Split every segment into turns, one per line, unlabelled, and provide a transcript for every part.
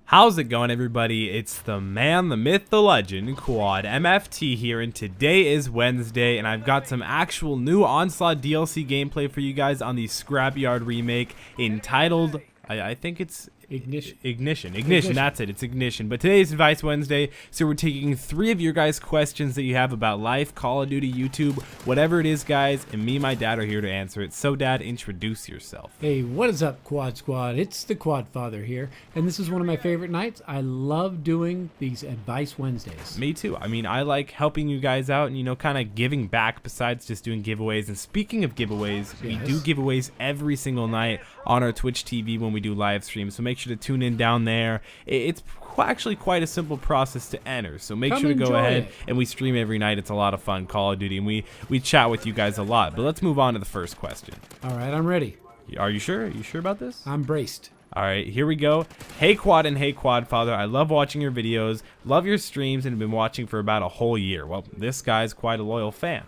How's it going, everybody? It's the man, the myth, the legend, Quad MFT here, and today is Wednesday, and I've got some actual new Onslaught DLC gameplay for you guys on the Scrapyard remake entitled, I think it's Ignition, that's it. It's Ignition. But today's Advice Wednesday, so we're taking 3 of your guys' questions that you have about life, Call of Duty, YouTube, whatever it is, guys, and me and my dad are here to answer it. So, Dad, introduce yourself.
Hey, what is up, Quad Squad? It's the Quad Father here, and this is one of my favorite nights. I love doing these Advice Wednesdays.
Me too. I mean, I like helping you guys out and, kind of giving back besides just doing giveaways. And speaking of giveaways, we do giveaways every single night on our Twitch TV when we do live streams. So make sure to tune in down there. It's actually quite a simple process to enter, so make sure to go ahead and we stream every night. It's a lot of fun, Call of Duty, and we chat with you guys a lot. But let's move on to the first question.
All right, I'm ready.
Are you sure? Are you sure about this?
I'm braced.
All right, here we go. Hey Quad and hey Quad Father, I love watching your videos, love your streams, and have been watching for about a whole year. Well, this guy's quite a loyal fan.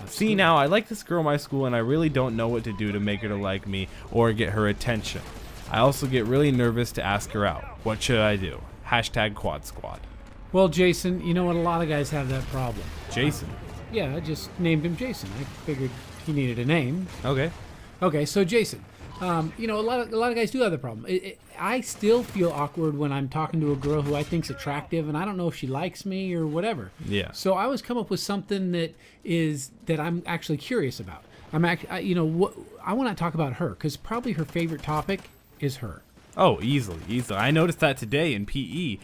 See, now I like this girl in my school, and I really don't know what to do to make her to like me or get her attention. I also get really nervous to ask her out. What should I do? Hashtag Quad Squad.
Well, Jason, you know what? A lot of guys have that problem.
Jason?
Yeah, I just named him Jason. I figured he needed a name.
Okay.
Okay, so Jason. A lot of guys do have the problem. I still feel awkward when I'm talking to a girl who I think's attractive, and I don't know if she likes me or whatever.
Yeah.
So I always come up with something that I'm actually curious about. I want to talk about her because probably her favorite topic is her.
Oh, easily. I noticed that today in PE.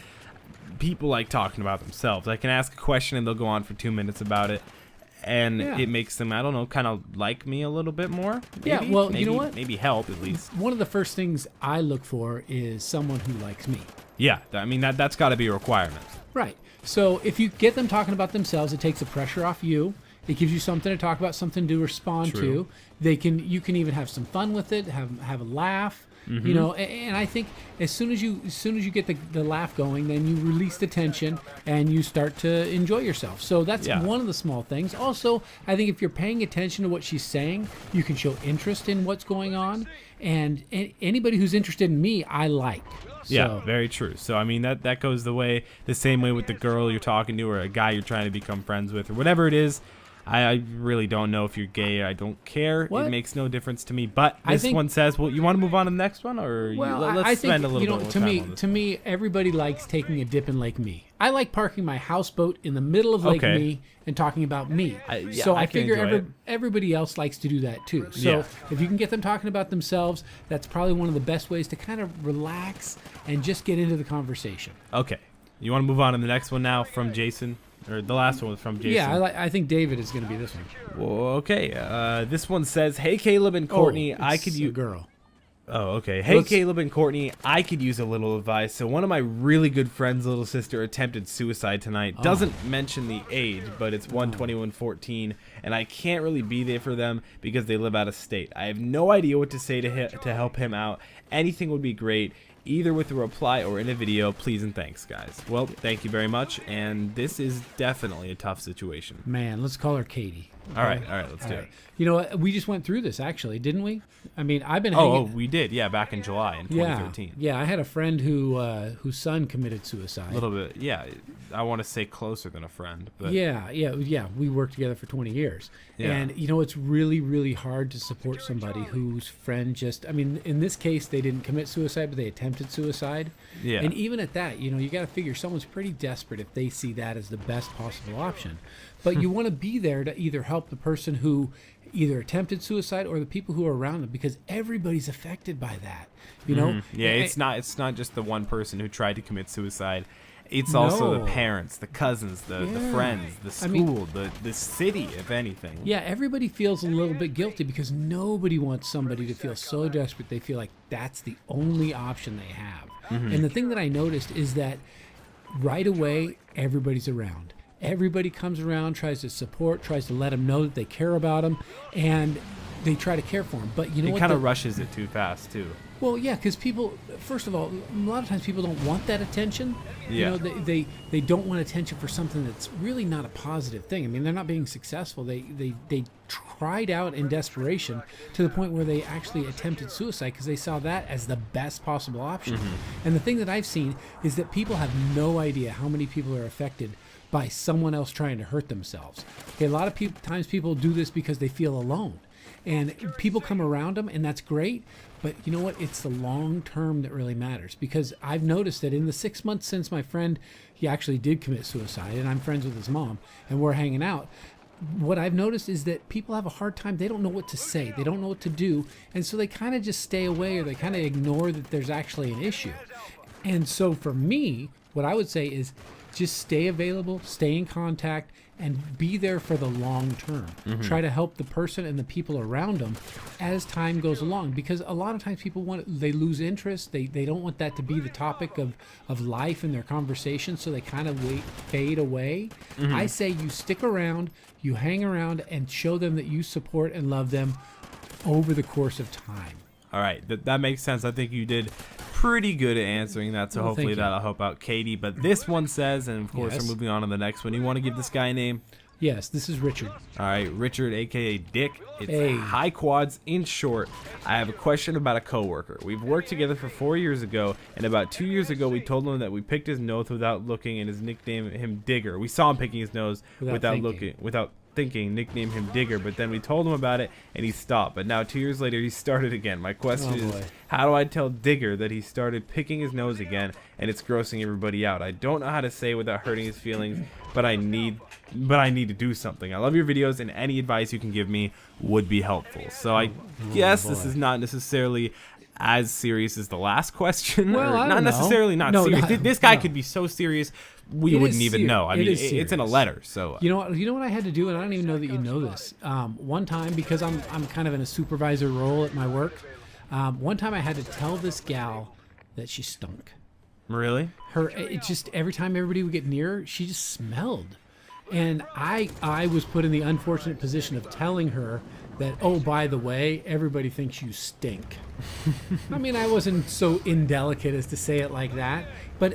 People like talking about themselves. I can ask a question and they'll go on for 2 minutes about it. And it makes them, I don't know, kind of like me a little bit more. Maybe.
Yeah, well, you know what?
Maybe help, at least.
One of the first things I look for is someone who likes me.
Yeah, I mean, that's got to be a requirement.
Right. So if you get them talking about themselves, it takes the pressure off you. It gives you something to talk about, something to respond to. You can even have some fun with it, have a laugh. Mm-hmm. And I think as soon as you get the laugh going, then you release the tension and you start to enjoy yourself. So that's one of the small things. Also, I think if you're paying attention to what she's saying, you can show interest in what's going on. And anybody who's interested in me, I like.
Yeah, very true. So, I mean, that goes the same way with the girl you're talking to or a guy you're trying to become friends with or whatever it is. I really don't know if you're gay. I don't care. What? It makes no difference to me. But this one says, well, you want to move on to the next one? Or let's spend a little bit more time on this.
To me, everybody likes taking a dip in Lake Me. I like parking my houseboat in the middle of Lake Me and talking about me. So I figure everybody else likes to do that too. So if you can get them talking about themselves, that's probably one of the best ways to kind of relax and just get into the conversation.
Okay. You want to move on to the next one now from Jason? Or the last one was from Jason.
Yeah, I think David is going to be this one.
Well, okay. This one says, hey, Caleb and Courtney, I could use...
girl.
Oh, okay. Hey, Caleb and Courtney, I could use a little advice. So one of my really good friends' little sister attempted suicide tonight. Doesn't mention the age, but it's 1/21/14, and I can't really be there for them because they live out of state. I have no idea what to say to help him out. Anything would be great, either with a reply or in a video. Please and thanks, guys. Well, thank you very much, and this is definitely a tough situation.
Man, let's call her Katie.
All right, let's do it.
You know what? We just went through this, actually, didn't we? I mean, I've been hanging...
Oh, we did, back in July in 2013.
Yeah, I had a friend whose son committed suicide.
A little bit, I want to say closer than a friend. But
Yeah. We worked together for 20 years. Yeah. And, it's really, really hard to support somebody whose friend in this case, they didn't commit suicide, but they attempted suicide.
Yeah.
And even at that, you got to figure someone's pretty desperate if they see that as the best possible option. But you want to be there to either help the person who either attempted suicide or the people who are around them, because everybody's affected by that.
Yeah, it's not just the one person who tried to commit suicide. It's also the parents, the cousins, the friends, the school, the city, if anything.
Yeah, everybody feels a little bit guilty because nobody wants somebody to feel so desperate they feel like that's the only option they have. And the thing that I noticed is that right away, everybody's around. Everybody comes around, tries to support, tries to let them know that they care about them. And they try to care for him. But you know
It
what?
kind of rushes it too fast too.
Well, yeah, because people, first of all, a lot of times people don't want that attention.
Yeah.
You know, they don't want attention for something that's really not a positive thing. I mean, they're not being successful. They tried out in desperation to the point where they actually attempted suicide because they saw that as the best possible option. And the thing that I've seen is that people have no idea how many people are affected by someone else trying to hurt themselves. Okay, a lot of times people do this because they feel alone. And people come around them, and that's great. But you know what? It's the long term that really matters. Because I've noticed that in the 6 months since my friend, he actually did commit suicide, and I'm friends with his mom, and we're hanging out, what I've noticed is that people have a hard time. They don't know what to say. They don't know what to do. And so they kind of just stay away, or they kind of ignore that there's actually an issue. And so for me, what I would say is just stay available, stay in contact, and be there for the long term. Try to help the person and the people around them as time goes along, because a lot of times people they lose interest. They don't want that to be the topic of life in their conversation, so they kind of fade away. I say you stick around, you hang around, and show them that you support and love them over the course of time.
All right, that makes sense. I think you did pretty good at answering that, so hopefully that'll help out Katie. But this one says, and of course we're moving on to the next one. You want to give this guy a name?
Yes, this is Richard.
All right, Richard, aka Dick. It's Hi Quads. In short, I have a question about a coworker. We've worked together for 4 years ago, and about 2 years ago, we told him that we picked his nose without looking, and his nickname him Digger. We saw him picking his nose without thinking, nicknamed him Digger, but then we told him about it and he stopped. But now 2 years later he started again. My question is, how do I tell Digger that he started picking his nose again and it's grossing everybody out? I don't know how to say it without hurting his feelings, but I need to do something. I love your videos, and any advice you can give me would be helpful. So I guess this is not necessarily as serious as the last question.
Well,
or not necessarily not serious. This guy could be so serious we wouldn't even know. I mean, it's in a letter. So
you know what I had to do, and I don't even know that you know this. One time, because I'm kind of in a supervisor role at my work. One time I had to tell this gal that she stunk.
Really?
It just every time everybody would get near her, she just smelled. And I was put in the unfortunate position of telling her that, oh, by the way, everybody thinks you stink. I mean, I wasn't so indelicate as to say it like that, but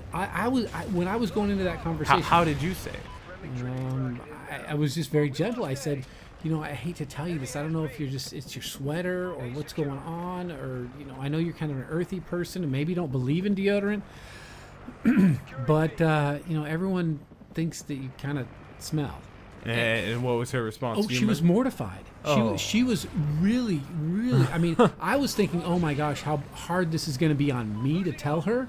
when I was going into that conversation.
How did you say it?
I was just very gentle. I said, you know, I hate to tell you this. I don't know if it's your sweater or what's going on, or, you know, I know you're kind of an earthy person and maybe don't believe in deodorant, but, you know, everyone thinks that you kind of smell.
And what was her response?
Oh, she was mortified. She was really, really, I mean, I was thinking, oh my gosh, how hard this is going to be on me to tell her.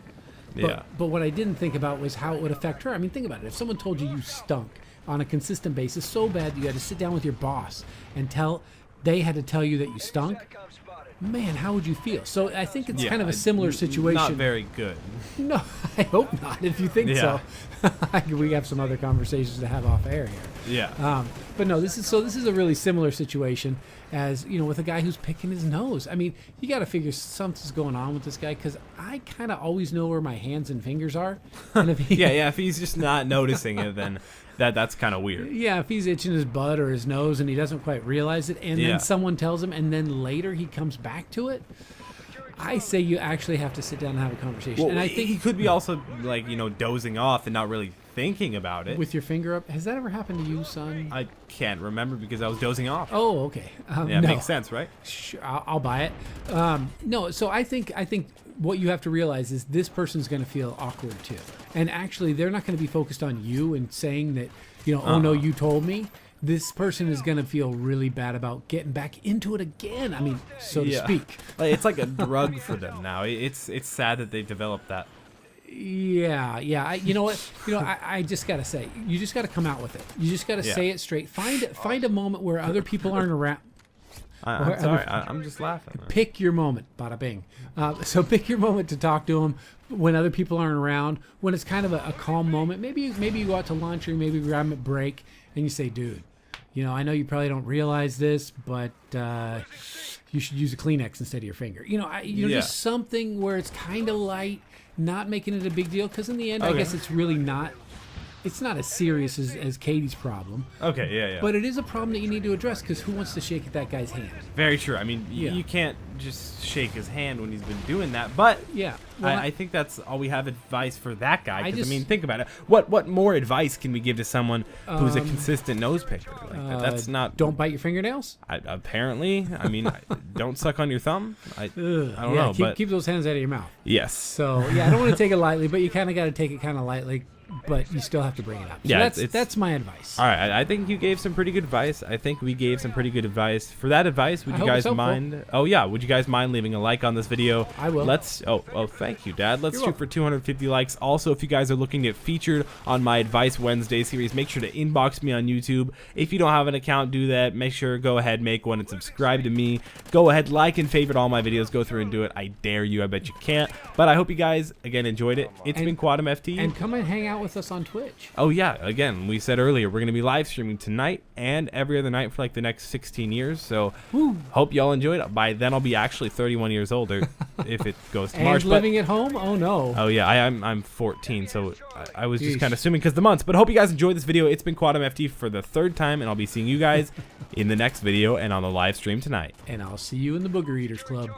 But what I didn't think about was how it would affect her. I mean, think about it. If someone told you stunk on a consistent basis so bad that you had to sit down with your boss and they had to tell you that you stunk, man, how would you feel? So I think it's kind of a similar situation.
Not very good.
No, I hope not. If you think so, we have some other conversations to have off air here.
Yeah.
But no, this is a really similar situation as, you know, with a guy who's picking his nose. I mean, you got to figure something's going on with this guy, because I kind of always know where my hands and fingers are. And if
if he's just not noticing it, then that's kind of weird.
Yeah, if he's itching his butt or his nose and he doesn't quite realize it, and then someone tells him, and then later he comes back to it, I say you actually have to sit down and have a conversation.
Well,
and I think
he could be also, like, you know, dozing off and not really thinking about it.
With your finger up. Has that ever happened to you, son?
I can't remember because I was dozing off.
Oh, okay.
It makes sense, right?
Sure, I'll buy it. No, so I think what you have to realize is this person's going to feel awkward too. And actually, they're not going to be focused on you and saying that, you know, oh no, you told me. This person is going to feel really bad about getting back into it again. I mean, so to speak.
It's like a drug for them now. It's sad that they developed that.
Yeah. You know what? You know, I just got to say, you just got to come out with it. You just got to say it straight. Find a moment where other people aren't around.
I'm sorry. I'm just laughing.
Pick your moment. Bada bing. So pick your moment to talk to them when other people aren't around, when it's kind of a calm moment. Maybe you go out to lunch, or maybe grab them at break, and you say, dude, you know, I know you probably don't realize this, but you should use a Kleenex instead of your finger. You know, just something where it's kind of light, not making it a big deal, because in the end, I guess it's really not it's not as serious as Katie's problem.
Okay, yeah.
But it is a problem that you need to address because who wants to shake that guy's hand?
Very true. I mean, you can't just shake his hand when he's been doing that. But
yeah, well,
I think that's all we have advice for that guy. Because I mean, think about it. What more advice can we give to someone who's a consistent nose picker? Like that's not.
Don't bite your fingernails.
Apparently, I mean, don't suck on your thumb. I don't know.
Keep those hands out of your mouth.
Yes.
So yeah, I don't want to take it lightly, but you kind of got to take it kind of lightly. But you still have to bring it up. So
yeah,
that's my advice.
All right, I think you gave some pretty good advice. I think we gave some pretty good advice. For that advice, would you guys mind? Oh yeah, would you guys mind leaving a like on this video?
I will.
Oh, thank you, Dad. Let's shoot for 250 likes. Also, if you guys are looking to get featured on my Advice Wednesday series, make sure to inbox me on YouTube. If you don't have an account, do that. Make sure go ahead, make one, and subscribe to me. Go ahead, like and favorite all my videos. Go through and do it. I dare you. I bet you can't. But I hope you guys again enjoyed it. It's been Quad MFT,
and come and hang out with us on Twitch.
Oh yeah, again, we said earlier we're going to be live streaming tonight and every other night for like the next 16 years. So hope y'all enjoyed it. By then I'll be actually 31 years older if it goes to March.
And living at home? Oh no.
Oh yeah, I'm 14, so I was just kind of assuming because the months. But hope you guys enjoyed this video. It's been Quad MFT for the 3rd time, and I'll be seeing you guys in the next video and on the live stream tonight.
And I'll see you in the Booger Eaters Club.